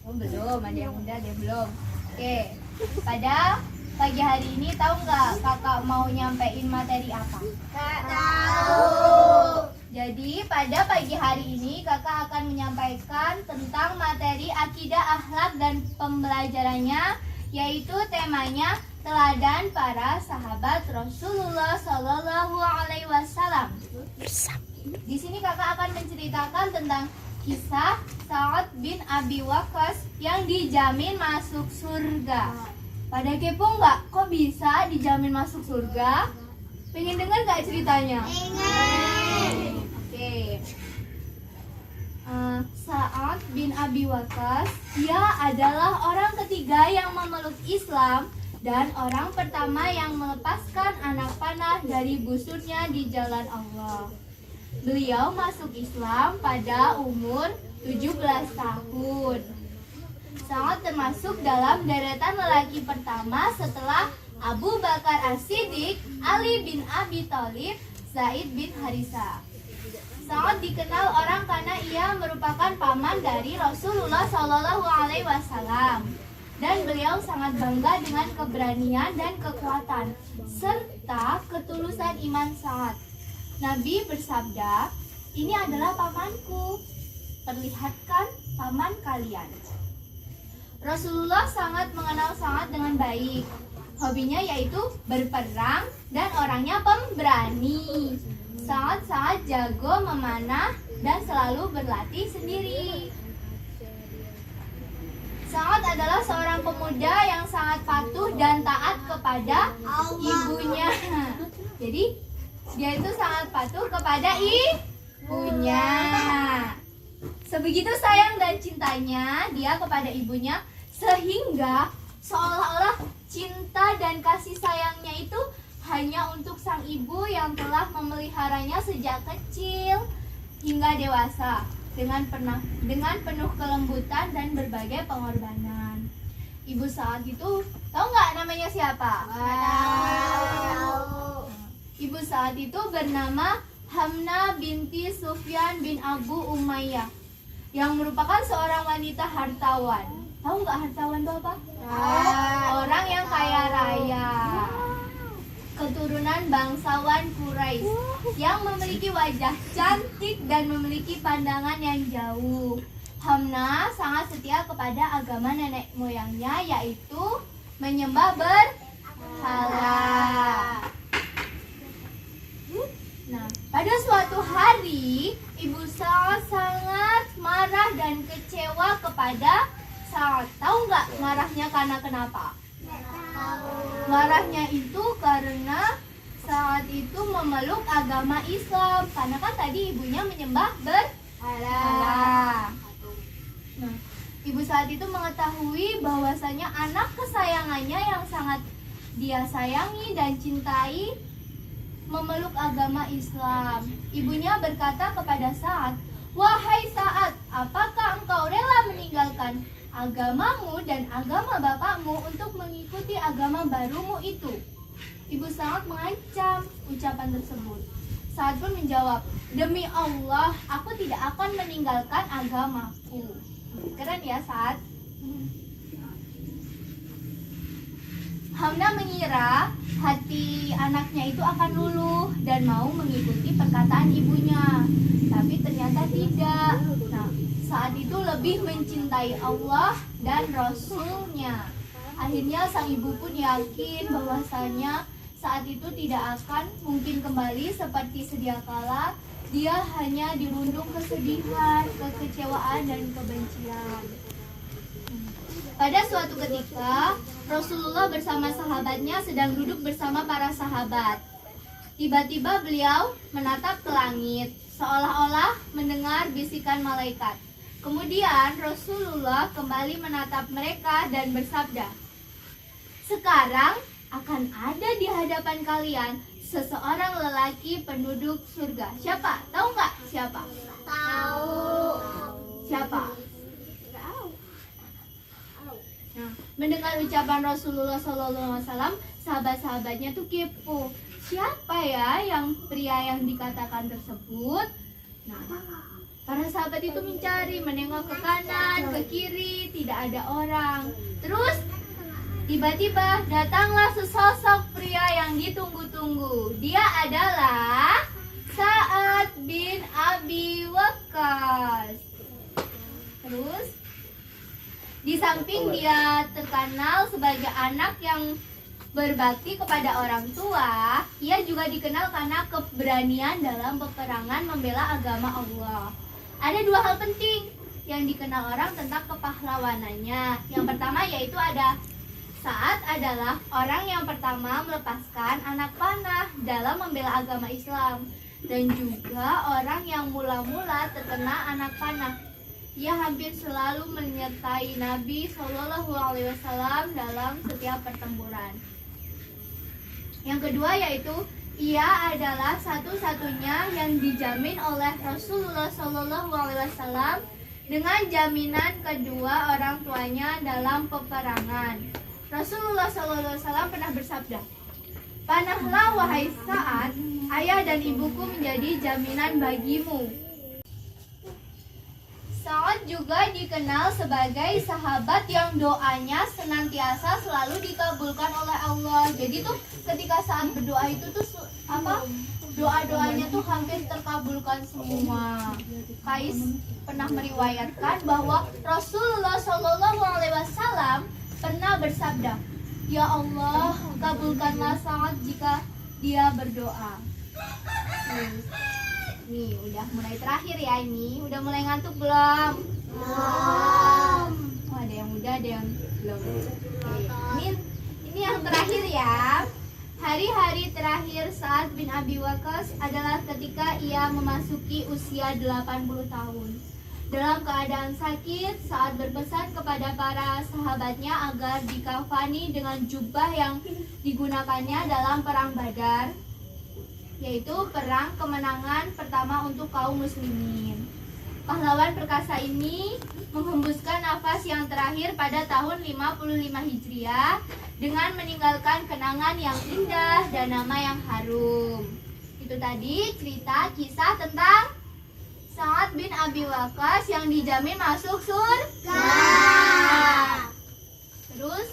Oh, belum, ada yang udah, ada yang belum. Oke, pada pagi hari ini tahu nggak kakak mau nyampein materi apa? Nggak tahu. Jadi pada pagi hari ini kakak akan menyampaikan tentang materi akidah, akhlak, dan pembelajarannya, yaitu temanya teladan para sahabat Rasulullah Shallallahu Alaihi Wasallam. Di sini kakak akan menceritakan tentang kisah Sa'ad bin Abi Waqqas yang dijamin masuk surga. Pada kepo nggak? Kok bisa dijamin masuk surga? Pengen dengar nggak ceritanya? Pengen. Oke. Sa'ad bin Abi Waqqas, dia adalah orang ketiga yang memeluk Islam dan orang pertama yang melepaskan anak panah dari busurnya di jalan Allah. Beliau masuk Islam pada umur 17 tahun. Sa'ad termasuk dalam deretan lelaki pertama setelah Abu Bakar As-Siddiq, Ali bin Abi Thalib, Zaid bin Harisa. Sa'ad dikenal orang karena ia merupakan paman dari Rasulullah Shallallahu Alaihi Wasallam, dan beliau sangat bangga dengan keberanian dan kekuatan serta ketulusan iman Sa'ad. Nabi bersabda, "Ini adalah pamanku, perlihatkan paman kalian." Rasulullah sangat mengenal Sa'ad dengan baik. Hobinya yaitu berperang dan orangnya pemberani. Sa'ad sangat jago memanah dan selalu berlatih sendiri. Sa'ad adalah seorang pemuda yang sangat patuh dan taat kepada ibunya. Jadi dia itu sangat patuh kepada ibunya. Sebegitu sayang dan cintanya dia kepada ibunya, sehingga seolah-olah cinta dan kasih sayangnya itu hanya untuk sang ibu yang telah memeliharanya sejak kecil hingga dewasa dengan penuh kelembutan dan berbagai pengorbanan. Ibu Sa'ad itu tahu nggak namanya siapa? Tahu. Ibu Sa'ad itu bernama Hamnah binti Sufyan bin Abu Umayyah, yang merupakan seorang wanita hartawan. Tahu nggak hartawan itu apa? Orang yang kaya raya, keturunan bangsawan Quraisy yang memiliki wajah cantik dan memiliki pandangan yang jauh. Hamnah sangat setia kepada agama nenek moyangnya, yaitu menyembah berhala. Nah, pada suatu hari, Ibu Sa'ad sangat marah dan kecewa kepada Sa'ad. Tahu nggak marahnya karena kenapa? Marahnya itu karena Sa'ad itu memeluk agama Islam. Karena kan tadi ibunya menyembah berhala. Nah, Ibu Sa'ad itu mengetahui bahwasanya anak kesayangannya yang sangat dia sayangi dan cintai memeluk agama Islam. Ibunya berkata kepada Sa'ad, "Wahai Sa'ad, apakah engkau rela meninggalkan agamamu dan agama bapakmu untuk mengikuti agama barumu itu?" Ibu Sa'ad mengancam ucapan tersebut. Sa'ad pun menjawab, "Demi Allah, aku tidak akan meninggalkan agamaku." Keren ya Sa'ad? Hamnah mengira hati anaknya itu akan luluh dan mau mengikuti perkataan ibunya, tapi ternyata tidak. Nah, saat itu lebih mencintai Allah dan Rasulnya. Akhirnya sang ibu pun yakin bahwasanya saat itu tidak akan mungkin kembali seperti sedia kala. Dia hanya dirundung kesedihan, kekecewaan, dan kebencian. Pada suatu ketika, Rasulullah bersama sahabatnya sedang duduk bersama para sahabat. Tiba-tiba beliau menatap ke langit, seolah-olah mendengar bisikan malaikat. Kemudian Rasulullah kembali menatap mereka dan bersabda, "Sekarang akan ada di hadapan kalian seseorang lelaki penduduk surga." Siapa? Tahu nggak siapa? Tahu. Siapa? Nah, mendengar ucapan Rasulullah SAW, sahabat-sahabatnya tuh kepo. Siapa ya yang pria yang dikatakan tersebut? Nah, Para sahabat itu mencari, menengok ke kanan, ke kiri, tidak ada orang. Terus tiba-tiba datanglah sesosok pria yang ditunggu-tunggu. Dia adalah Sa'ad bin Abi Waqqas. Terus di samping dia terkenal sebagai anak yang berbakti kepada orang tua, ia juga dikenal karena keberanian dalam peperangan membela agama Allah. Ada dua hal penting yang dikenal orang tentang kepahlawanannya. Yang pertama yaitu ada Sa'ad adalah orang yang pertama melepaskan anak panah dalam membela agama Islam, dan juga orang yang mula-mula terkena anak panah. Ia hampir selalu menyertai Nabi Shallallahu Alaihi Wasallam dalam setiap pertempuran. Yang kedua yaitu ia adalah satu-satunya yang dijamin oleh Rasulullah Shallallahu Alaihi Wasallam dengan jaminan kedua orang tuanya dalam peperangan. Rasulullah Shallallahu Alaihi Wasallam pernah bersabda, "Panahlah wahai Sa'ad, ayah dan ibuku menjadi jaminan bagimu." Sa'ad juga dikenal sebagai sahabat yang doanya senantiasa selalu dikabulkan oleh Allah. Jadi tuh ketika Sa'ad berdoa itu tuh doa-doanya tuh hampir terkabulkan semua. Kais pernah meriwayatkan bahwa Rasulullah Shallallahu Alaihi Wasallam pernah bersabda, "Ya Allah, kabulkanlah Sa'ad jika dia berdoa." Nih, udah mulai terakhir ya ini. Udah mulai ngantuk belum? Belum. Oh, ada yang udah, ada yang belum. Oke. Ini yang terakhir ya. Hari-hari terakhir Sa'ad bin Abi Waqqas adalah ketika ia memasuki usia 80 tahun. Dalam keadaan sakit, Sa'ad berpesan kepada para sahabatnya agar dikafani dengan jubah yang digunakannya dalam perang Badar, yaitu perang kemenangan pertama untuk kaum muslimin. Pahlawan perkasa ini menghembuskan nafas yang terakhir pada tahun 55 Hijriah dengan meninggalkan kenangan yang indah dan nama yang harum. Itu tadi cerita kisah tentang Sa'ad bin Abi Waqqas yang dijamin masuk surga. Terus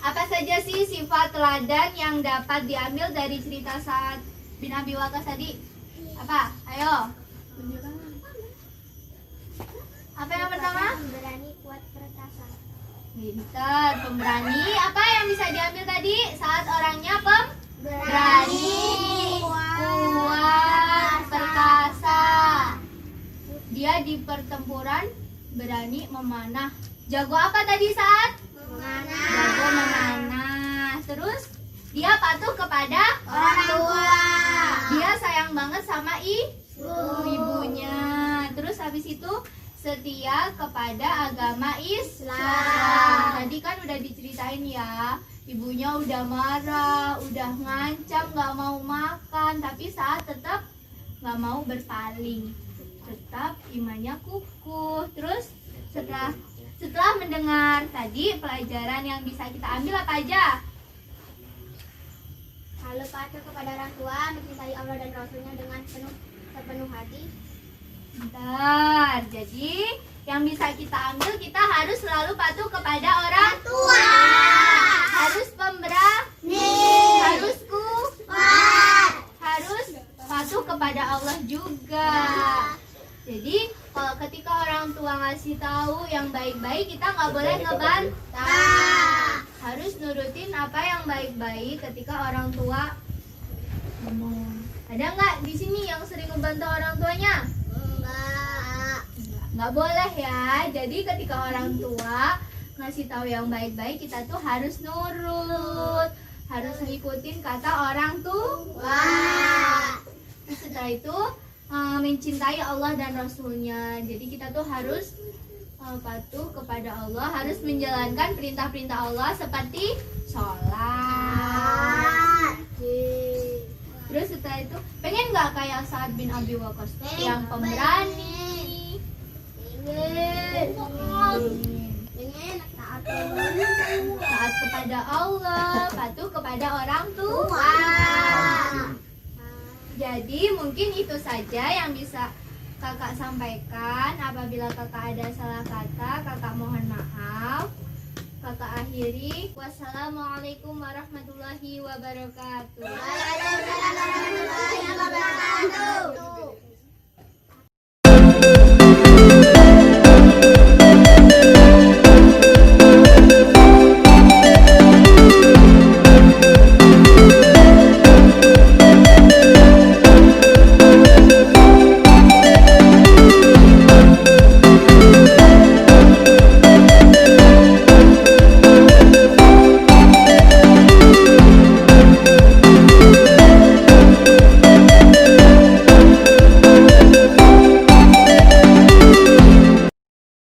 apa saja sih sifat teladan yang dapat diambil dari cerita Sa'ad bin Abi Waqqas tadi? Apa? Ayo. Apa yang pertama? Berani, kuat, perkasa. Pintar, pemberani. Apa yang bisa diambil tadi? Saat orangnya pemberani, kuat, perkasa. Dia di pertempuran berani memanah. Jago apa tadi Sa'ad? Jago memanah. Terus dia patuh kepada Orang tua. Dia sayang banget sama ibunya. Terus habis itu setia kepada agama Islam. Tadi kan udah diceritain ya, ibunya udah marah, udah ngancam gak mau makan, tapi Sa'ad tetap gak mau berpaling, tetap imannya kukuh. Terus setelah mendengar tadi pelajaran yang bisa kita ambil apa aja? Lalu patuh kepada orang tua, mencintai Allah dan Rasulnya dengan sepenuh hati. Bentar, jadi yang bisa kita ambil, kita harus selalu patuh kepada orang Tua. Harus pemberani, harus Kuat. harus patuh kepada Allah juga. Jadi kalau ketika orang tua ngasih tahu yang baik-baik, kita nggak boleh ngebantah. Harus nurutin apa yang baik-baik ketika orang tua ngomong. Ada nggak di sini yang sering ngebantah orang tuanya? Nggak boleh ya. Jadi ketika orang tua ngasih tahu yang baik-baik, kita tuh harus nurut, harus ngikutin kata orang tua. Setelah itu mencintai Allah dan Rasulnya. Jadi kita tuh harus patuh kepada Allah, harus menjalankan perintah-perintah Allah seperti sholat. Terus setelah itu, pengen nggak kayak Sa'ad bin Abi Waqqas yang pemberani? Taat kepada Allah, patuh kepada orang tua. Jadi mungkin itu saja yang bisa kakak sampaikan. Apabila kakak ada salah kata, kakak mohon maaf. Kakak akhiri. Wassalamualaikum warahmatullahi wabarakatuh. Waalaikumsalam warahmatullahi wabarakatuh.